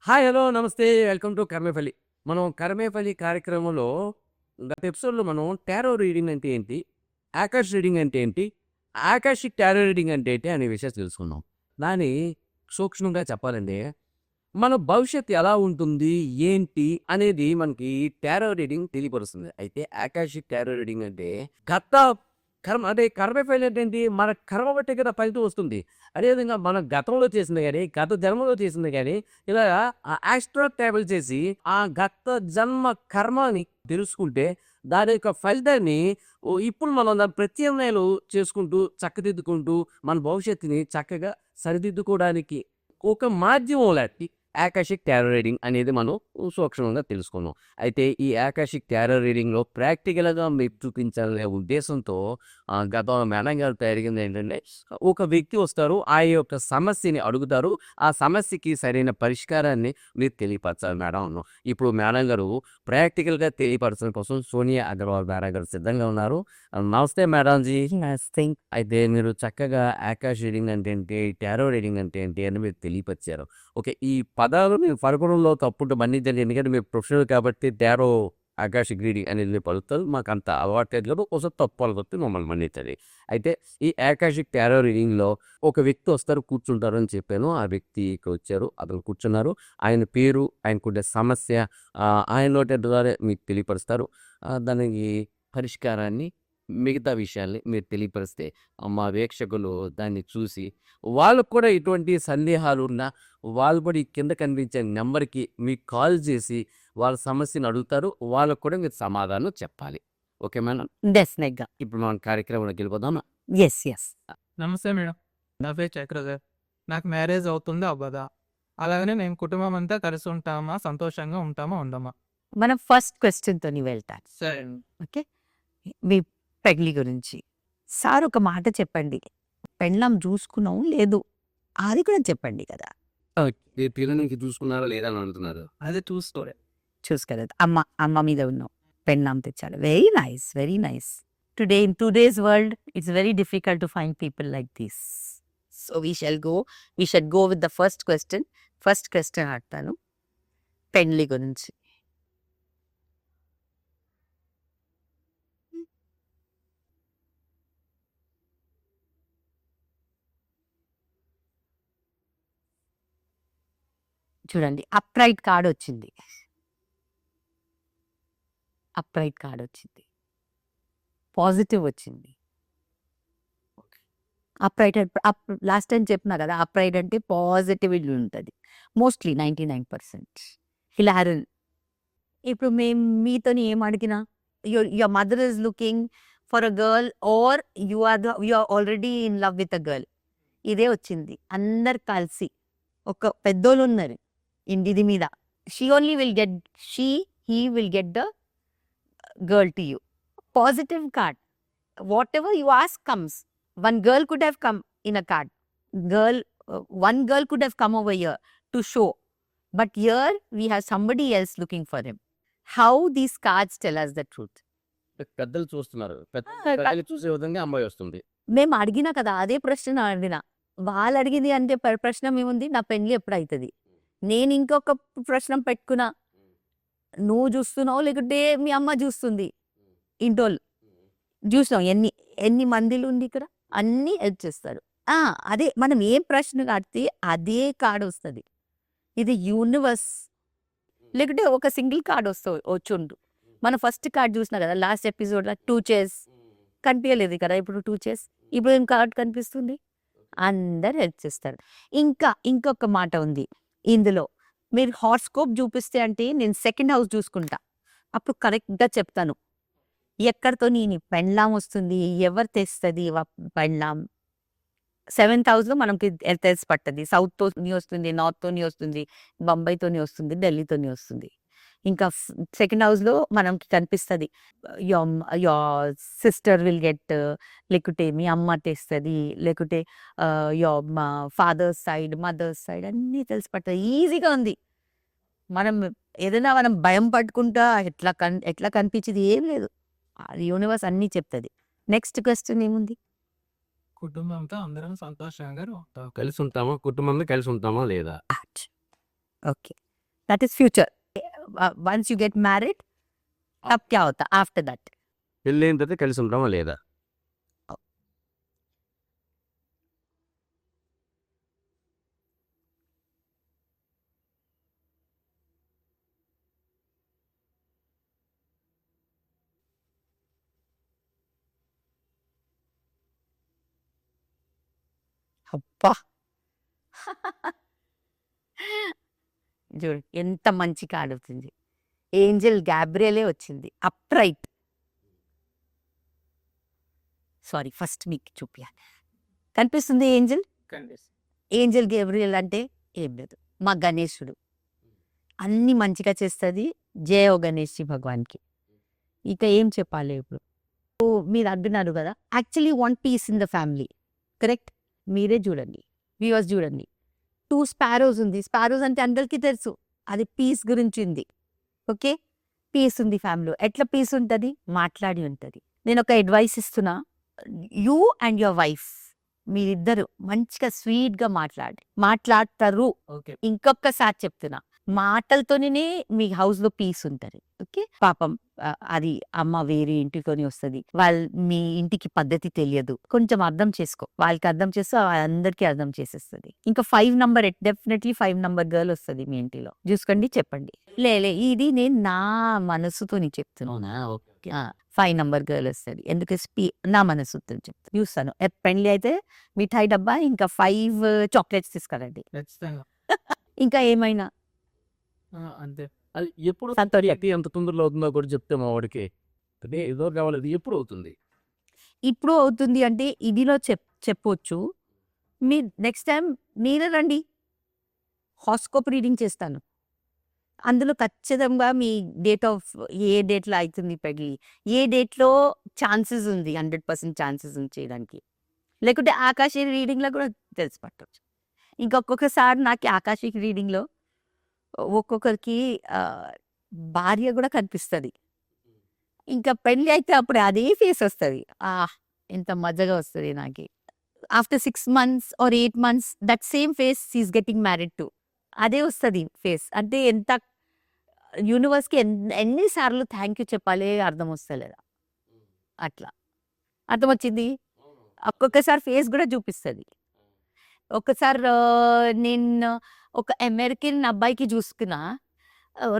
Hi! Hello! నమస్తే. Welcome to Karmepalli. మనం కర్మేపల్లి కార్యక్రమంలో గత ఎపిసోడ్‌లో మనం టారో రీడింగ్ అంటే ఏంటి? ఆకాష్ రీడింగ్ అంటే ఏంటి? ఆకాషిక్ టారో రీడింగ్ అంటే ఏంటి? అనే విషయాలు తెలుసుకున్నాం. దాన్ని సూక్ష్మంగా చెప్పాలంటే, మన భవిష్యత్తు ఎలా ఉంటుంది? ఏంటి? అనేది మనకి టారో రీడింగ్ తెలియపరుస్తుంది. అయితే ఆకాషిక్ టారో రీడింగ్ అంటే గత కర్మ ఫెయిల్ అంటే ఏంటి? మన కర్మ బట్టే కదా ఫలితం వస్తుంది. అదేవిధంగా మనం గతంలో చేసింది గాని, గత జన్మలో చేసింది గాని, ఇలాగా ఆస్ట్రో ట్రావెల్ చేసి ఆ గత జన్మ కర్మని తెలుసుకుంటే, దాని యొక్క ఫలితాన్ని ఇప్పుడు మనం దాన్ని ప్రత్యామ్నాయాలు చేసుకుంటూ, చక్కదిద్దుకుంటూ, మన భవిష్యత్తుని చక్కగా సరిదిద్దుకోవడానికి ఒక మాధ్యమం లాంటి ఆకాషిక్ టారో రీడింగ్ అనేది మనం సూక్ష్మంగా తెలుసుకున్నాం. అయితే ఈ ఆకాషిక్ టారో రీడింగ్‌లో ప్రాక్టికల్‌గా మీకు చూపించాలనే ఉద్దేశంతో గతంలో మేడం గారితో అడిగిందేంటంటే, ఒక వ్యక్తి వస్తారు. ఆ యొక్క సమస్యని అడుగుతారు. ఆ సమస్యకి సరైన పరిష్కారాన్ని మీరు తెలియపరచాలి మేడం అన్నాం. ఇప్పుడు మేడం గారు ప్రాక్టికల్‌గా తెలియపరచడం కోసం సోనియా అగర్వాల్ మేడం గారు సిద్ధంగా ఉన్నారు. నమస్తే మేడంజీ. నమస్తే. అయితే మీరు చక్కగా ఆకాష్ రీడింగ్ అంటే ఏంటి? టారో రీడింగ్ అంటే ఏంటి? అని మీరు తెలియపరిచారు. ఓకే. ఈ పదాలు మీరు పలకడంలో తప్పుంటే మన్నించండి. ఎందుకంటే మీరు ప్రొఫెషనల్ కాబట్టి టారో, ఆకాషిక్ రీడింగ్ అనేది మీరు పలుకుతారు. మాకంత అలవాటు లేదు కాబట్టి ఒకసారి తప్పు పలకొస్తే మమ్మల్ని మన్నించండి. అయితే ఈ ఆకాషిక్ టారో రీడింగ్‌లో ఒక వ్యక్తి వస్తారు, కూర్చుంటారు అని చెప్పాను. ఆ వ్యక్తి ఇక్కడ వచ్చారు. అతను కూర్చున్నారు. ఆయన పేరు, ఆయనకుండే సమస్య ఆయన నోటి ద్వారా మీకు తెలియపరుస్తారు. దానికి పరిష్కారాన్ని, మిగతా విషయాల్ని మీరు తెలియపరిస్తే మా వీక్షకులు దాన్ని చూసి వాళ్ళకు కూడా ఎటువంటి సందేహాలున్నా వాళ్ళు కూడా ఈ కింద కనిపించే నెంబర్‌కి మీకు కాల్ చేసి వాళ్ళ సమస్యను అడుగుతారు. వాళ్ళకి కూడా మీరు సమాధానం చెప్పాలి. Okay madam. డెఫినెట్‌గా. ఇప్పుడు మనం కార్యక్రమంలోకి వెళ్ళిపోదామా? యెస్. నమస్తే మేడం. నా పేరు చక్రధర్. నాకు మ్యారేజ్ అవుతుందా? అవ్వదా? అలాగనే మేము కుటుంబం అంతా కలిసి ఉంటామా? సంతోషంగా ఉంటామా? ఉండమా? మనం ఫస్ట్ క్వెషన్‌తోని వెళ్తాను. సరే. ఓకే. మీ పెళ్లి గురించి. సార్ ఒక మాట చెప్పండి. పెళ్ళాం చూసుకున్నాం లేదు. అది కూడా చెప్పండి కదా! ఈ పిల్లనికి చూసుకున్నారా లేదా అని అడుగుతున్నారు. అదే చూసుకోలే. చూసుకోలేదు. అమ్మ మీద ఉన్నాం. పెళ్ళాం తెచ్చాడు. Very nice. Very nice. Today in today's world it's very difficult to find people like this. So we shall go with the first question. First question అడుగుతాను. పెళ్లి గురించి. చూడండి అప్రైట్ కార్డ్ వచ్చింది. అప్రైట్ కార్డ్ వచ్చింది. పాజిటివ్ వచ్చింది. Upright last time చెప్పినా కదా! Upright అంటే పాజిటివిటీ ఉంటది. మోస్ట్‌లీ 99%. హిలారల్. ఇప్పుడు మేము మీతోని ఏం అడిగినా your mother is looking for a girl or you are already in love with a girl. ఇదే వచ్చింది. అందరు కలిసి ఒక పెద్దోళ్ళున్నారు ఇది మీద. She only will get he will get the girl to you. Positive card. Whatever you ask comes. One girl could have come in a card. One girl could have come over here to show. But here we have somebody else looking for him. How these cards tell us the truth? పెద్దలు చూస్తున్నారు. Ah, పెద్దలు చూసే విధంగా అమ్మాయి వస్తుంది. మేము అడిగినా కదా అదే ప్రశ్న అడిగిన. వాళ్ళు అడిగింది అంటే ప్రశ్న ఏముంది? నా పెళ్లి ఎప్పుడైతది? నేను ఇంకొక ప్రశ్న పెట్టుకున్నా. నువ్వు చూస్తున్నావు లేకుంటే మీ అమ్మ చూస్తుంది. ఇంటోళ్ళు చూసినాం ఎన్ని మందిలు ఉంది ఇక్కడ అన్నీ హెల్ప్ చేస్తారు. అదే మనం ఏం ప్రశ్న అడిగితే అదే కార్డ్ వస్తుంది. ఇది యూనివర్స్ లేకుంటే ఒక సింగిల్ కార్డ్ వచ్చుండు. మనం ఫస్ట్ కార్డ్ చూసినా కదా లాస్ట్ ఎపిసోడ్లో 2 చైర్స్ కనిపించలేదు కదా. ఇప్పుడు 2 చైర్స్. ఇప్పుడు ఏం కార్డ్ కనిపిస్తుంది? అందరు హెల్ప్ చేస్తారు. ఇంకొక మాట ఉంది ఇందులో. మీరు హారోస్కోప్ చూపిస్తే అంటే నేను సెకండ్ హౌస్ చూసుకుంటా. అప్పుడు కరెక్ట్గా చెప్తాను ఎక్కడితో నీ పెళ్ళాం వస్తుంది, ఎవరు తెస్తుంది పెళ్ళాం. 7th హౌస్‌లో మనకి తెలిసి పట్టది. సౌత్‌తోని వస్తుంది, నార్త్‌తోని వస్తుంది, బొంబాయితోని వస్తుంది, ఢిల్లీతోని వస్తుంది. ఇంకా సెకండ్ హౌస్‌లో మనకి కనిపిస్తది. యోర్ సిస్టర్ విల్ గెట్, లేకుంటే మీ అమ్మ తెస్తది, లేకుంటే ఫాదర్స్ సైడ్, మదర్స్ సైడ్ అన్నీ తెలిసి పడతాయి. ఈజీగా ఉంది. మనం భయం పట్టుకుంటా ఎట్లా కనిపించేది ఏం లేదు. యూనివర్స్ అన్నీ చెప్తది. నెక్స్ట్ క్వెషన్ ఏముంది? కుటుంబంతో అందరం సంతోషంగా ఉంటాం. కలిసి ఉంటామా? కుటుంబంలో కలిసి ఉంటామా లేదా? Okay. That is future. Once you get married thumb క్యా హోతా ఆఫ్టర్ దట్. పెళ్ళైన తర్వాత కలిసి ఉంటామా లేదా? అబ్బా! చూడు ఎంత మంచి కార్డ్ అవుతుంది. ఏంజెల్ గ్యాబ్రియలే వచ్చింది. అప్రైట్. సారీ, ఫస్ట్ మీకు చూపియాలి. కనిపిస్తుంది ఏంజెల్? ఏంజెల్ గ్యాబ్రియల్ అంటే ఏం లేదు, మా గణేశుడు. అన్ని మంచిగా చేస్తుంది. జయ ఓ గణేష్ జీ భగవాన్కి. ఇక ఏం చెప్పాలి ఇప్పుడు? మీరు అంటున్నారు కదా, actually want peace in the family, correct? మీరే చూడండి, వ్యూవర్స్ చూడండి. 2 స్పారోస్ ఉంది. స్పారోస్ అంటే అందరికీ తెలుసు, అది పీస్ గురించి ఉంది. ఓకే, పీస్ ఉంది ఫ్యామిలీ. ఎట్లా పీస్ ఉంటుంది? మాట్లాడి ఉంటుంది. నేను ఒక అడ్వైస్ ఇస్తున్నా, యూ అండ్ యువర్ వైఫ్ మీరిద్దరు మంచిగా స్వీట్గా మాట్లాడతారు. ఓకే. ఇంకొకసారి చెప్తున్నా, మాటలతోనే మీ హౌస్లో పీస్ ఉంటుంది. ఓకే, పాపం అది అమ్మ వేరే ఇంటితోని వస్తుంది, మీ ఇంటికి పద్ధతి తెలియదు, కొంచెం అర్థం చేసుకో. వాళ్ళకి అర్థం చేస్తూ అందరికీ అర్థం చేసేస్తుంది. ఇంకా 5 నంబర్, డెఫినెట్లీ 5 నంబర్ గర్ల్ వస్తుంది మీ ఇంటిలో. చూసుకోండి, చెప్పండి. లే ఇది నేను నా మనసుతోని చెప్తున్నా. 5 నంబర్ గర్ల్ వస్తుంది. ఎందుకు నా మనసుతో చెప్తాను. చూస్తాను. పెళ్లి అయితే మిఠాయి డబ్బా ఇంకా 5 చాక్లెట్స్ తీసుకురండి. ఖచ్చితంగా. ఇంకా ఏమైనా అంతే. అది ఎప్పుడు సంతోషం. ఇది ఎంత తొందరలో అవుతుందో కూడా చెప్తే మా వాడికి అంటే ఏదో కావాలి. అది ఎప్పుడు అవుతుంది? ఇప్పుడు అవుతుంది అంటే ఇదిలో చెప్పొచ్చు. మీరు నెక్స్ట్ టైం మీరే రండి, హాస్కోప్ రీడింగ్ చేస్తాను. అందులో ఖచ్చితంగా మీ డేట్ ఆఫ్ ఏ డేట్లో అవుతుంది పెళ్ళి, ఏ డేట్లో ఛాన్సెస్ ఉంది, 100% ఛాన్సెస్ ఉంది చేయడానికి. లేకుంటే ఆకాశీ రీడింగ్లో కూడా తెలిసి పట్టవచ్చు. ఇంకొకసారి నాకు ఆకాశీ రీడింగ్లో ఒక్కొక్కరికి భార్య కూడా కనిపిస్తుంది. ఇంకా పెళ్ళి అయితే అప్పుడు అదే ఫేస్ వస్తుంది. ఎంత మజాగా వస్తుంది నాకు. After 6 months or 8 months that same face is getting married to. అదే వస్తుంది ఫేస్. అంటే ఎంత యూనివర్స్కి ఎన్నిసార్లు థ్యాంక్ యూ చెప్పాలి అర్థం వస్తలేదా? అట్లా అర్థం వచ్చింది. ఒక్కొక్కసారి ఫేస్ కూడా చూపిస్తుంది. ఒకసారి నేను ఒక అమెరికన్ అబ్బాయికి చూసుకున్నా,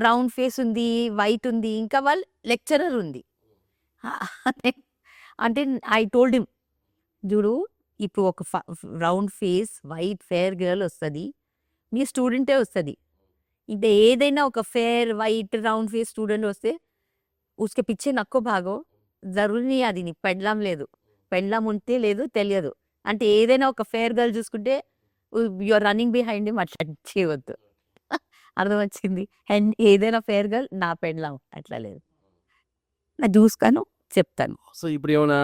రౌండ్ ఫేస్ ఉంది, వైట్ ఉంది, ఇంకా వాళ్ళు లెక్చరర్ ఉంది. అంటే ఐ టోల్డ్ హిమ్, చూడు ఇప్పుడు ఒక round face white fair girl వస్తుంది, మీ స్టూడెంటే వస్తుంది. ఇంకా ఏదైనా ఒక fair white round face student వస్తే ఉస్కే పిచ్చే నక్కో భాగో జరూరీ, అది నీ పెళ్ళాం లేదు, పెళ్ళాం ఉంటే లేదు తెలియదు. అంటే ఏదైనా ఒక ఫేర్ గర్ల్ చూసుకుంటే యూఆర్ రన్నింగ్ బిహైండ్ హిమ్, అట్లా చేయవద్దు. అర్థం వచ్చింది? అండ్ ఏదైనా ఫేర్ గర్ల్ నా పెళ్ళాం, అట్లా లేదు. నా చూసుకాను చెప్తాను. సో ఇప్పుడు ఏమైనా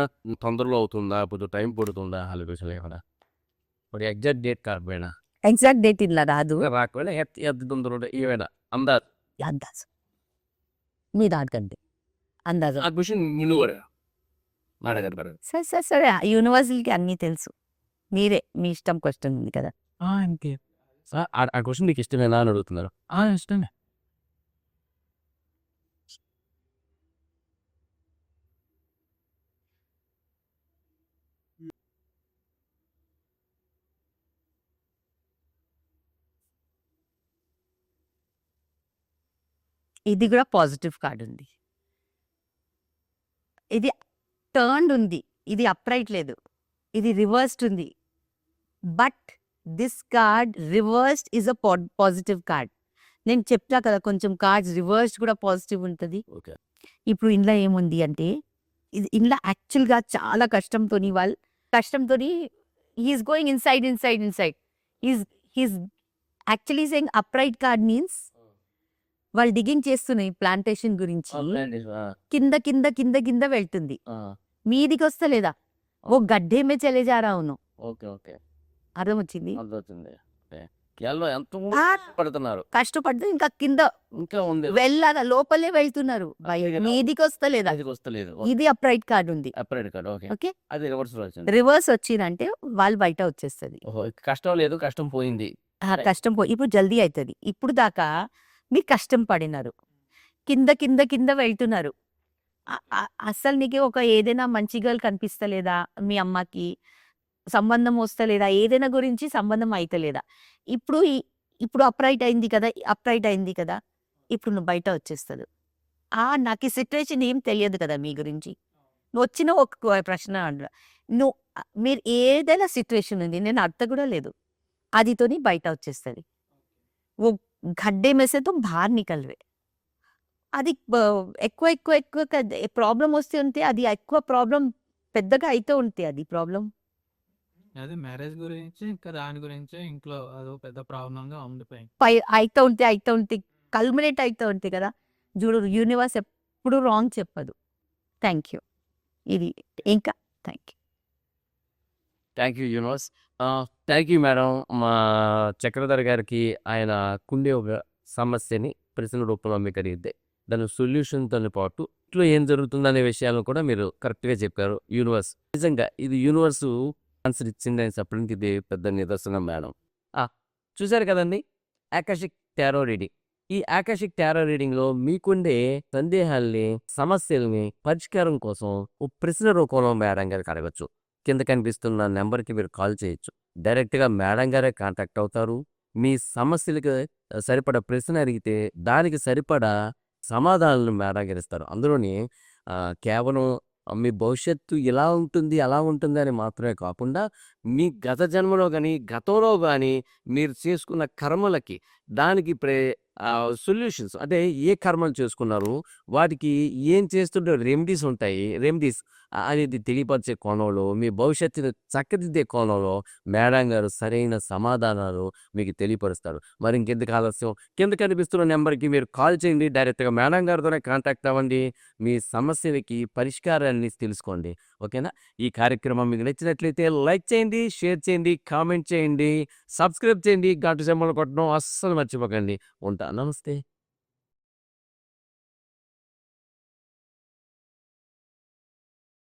తొందరలో అవుతుందా, కొంచెం టైం పడుతుందా? ఆలోచన ఏమైనా ఇప్పుడు ఎగ్జాక్ట్ డేట్ కాకపోయినా, ఎగ్జాక్ట్ డేట్ ఇలా రాదు, రాకపోయినా ఎంత తొందరలో ఏమైనా అందాజ్ అందాజు మీరు అడగండి. అందాజు ఆ క్వశ్చన్ నువ్వు అడగరు. సరే యూనివర్సిటీకి అన్నీ తెలుసు. మీరే మీ ఇష్టం క్వశ్చన్ ఉంది కదా. ఇంకే ఆ క్వశ్చన్ నీకు ఇష్టమేనా అని అడుగుతున్నారు. ఇష్టమే. ఇది కూడా పాజిటివ్ కార్డ్ ఉంది. ఇది టర్న్డ్ ఉంది, ఇది అప్రైట్ లేదు, ఇది రివర్స్డ్ ఉంది. But this card reversed is a positive card. నేను చెప్తా కదా, కొంచెం కార్డ్స్ రివర్స్డ్ కూడా పాజిటివ్ ఉంటుంది. ఓకే. ఇప్పుడు ఇంట్లో ఏముంది అంటే, ఇది ఇంట్లో యాక్చువల్గా చాలా కష్టంతో he's going inside. He's actually saying upright card means వాళ్ళు డిగింగ్ చేస్తున్నాయి ప్లాంటేషన్ గురించి, కింద కింద కింద కింద వెళ్తుంది, మీదికి వస్తలేదా? ఓ గడ్డే మే చలే జా రా హూను. ఓకే. అర్థం వచ్చింది? ఎంత పడుతున్నారు, కష్టపడుతూ ఇంకా కింద ఇంకా ఉంది, వెళ్ళాల లోపలే వెళ్తున్నారు, మీదికి వస్తలేదా? అది వస్తలేదు. ఇది అప్రైట్ కార్డ్ ఉంది. Upright card. ఓకే. ఓకే, అది రివర్స్ వచ్చింది. రివర్స్ వచ్చిందంటే వాళ్ళు బయట వచ్చేస్తుంది. ఓహో, కష్టం లేదు, కష్టం పోయింది. కష్టం ఇప్పుడు జల్దీ అవుతుంది. ఇప్పుడు దాకా మీరు కష్టం పడినారు. కింద, కింద, కింద వెళ్తున్నారు. అస్సలు నీకు ఒక ఏదైనా మంచి గర్ల్ కనిపిస్తలేదా? మీ అమ్మకి సంబంధం వస్తలేదా? ఏదైనా గురించి సంబంధం అయితలేదా? ఇప్పుడు ఇప్పుడు అప్రైట్ అయింది కదా! అప్రైట్ అయింది కదా! ఇప్పుడు నువ్వు బయట వచ్చేస్తది. నాకు ఈ సిట్యుయేషన్ ఏం తెలియదు కదా మీ గురించి. వచ్చిన ఒక ప్రశ్న అడగ. నువ్వు మీరు ఏదైనా సిట్యుయేషన్ ఉంది. నేను అడత కూడా లేదు. అదితోని బయట వచ్చేస్తది. वो गड्ढे में से तुम बाहर निकल रहे. అది ఎక్కువ ఎక్కువ ఎక్కువ ప్రాబ్లమ్ వస్తూ ఉంటే అది ఎక్కువ ప్రాబ్లమ్ పెద్దగా అయితూ ఉంటే అది ప్రాబ్లమ్. అది మ్యారేజ్ గురించి ఇంకా దాని గురించి ఇంట్లో అదో పెద్ద ప్రాబ్లంగా ఉండిపోయింది. అయితూ ఉంటే కల్మినేట్ అయితూ ఉంటే కదా! చూడు యూనివర్స్ ఎప్పుడు రాంగ్ చెప్పదు. Thank you. ఇది ఇంకా thank you. Thank you universe. Thank you madam. మా చక్రధర్ గారికి ఆయన కుండే ఒక సమస్యని ప్రశ్న రూపంలో మీకు అడిగితే దాని సొల్యూషన్తో పాటు ఇంట్లో ఏం జరుగుతుందనే విషయాలను కూడా మీరు కరెక్ట్గా చెప్పారు. యూనివర్స్ నిజంగా ఇది యూనివర్స్ ఆన్సర్ ఇచ్చిందని చెప్పడానికి ఇది పెద్ద నిదర్శనం మేడం. చూశారు కదండి ఆకాశిక్ టారో రీడింగ్. ఈ ఆకాశిక్ టారో రీడింగ్లో మీకుండే సందేహాల్ని సమస్యల్ని పరిష్కారం కోసం ఓ ప్రశ్న రూపంలో మేడం గారికి అడగచ్చు. కింద కనిపిస్తున్న నెంబర్కి మీరు కాల్ చేయొచ్చు. డైరెక్ట్గా మేడం గారే కాంటాక్ట్ అవుతారు. మీ సమస్యలకు సరిపడా ప్రశ్న అడిగితే దానికి సరిపడా సమాధానాలను మేడం గారు ఇస్తారు. అందులోని కేవలం మీ భవిష్యత్తు ఇలా ఉంటుంది అలా ఉంటుంది అని మాత్రమే కాకుండా మీ గత జన్మలో కానీ గతంలో కానీ మీరు చేసుకున్న కర్మలకి దానికి సొల్యూషన్స్ అంటే ఏ కర్మలు చేసుకున్నారు వాటికి ఏం చేస్తుంటే రెమెడీస్ ఉంటాయి. రెమెడీస్ అనేది తెలియపరిచే కోణంలో మీ భవిష్యత్తును చక్కదిద్దే కోణంలో మేడం గారు సరైన సమాధానాలు మీకు తెలియపరుస్తారు. మరి ఇంకెందుకు ఆలస్యం, కింద కనిపిస్తున్న నెంబర్కి మీరు కాల్ చేయండి. డైరెక్ట్గా మేడం గారితోనే కాంటాక్ట్ అవ్వండి. మీ సమస్యలకి పరిష్కారాన్ని తెలుసుకోండి. ఓకేనా? ఈ కార్యక్రమం మీకు నచ్చినట్లయితే లైక్ చేయండి, షేర్ చేయండి, కామెంట్ చేయండి, సబ్స్క్రైబ్ చేయండి, గంట సింబల్ కొట్టడం అస్సలు మర్చిపోకండి. ఉంటా. నమస్తే.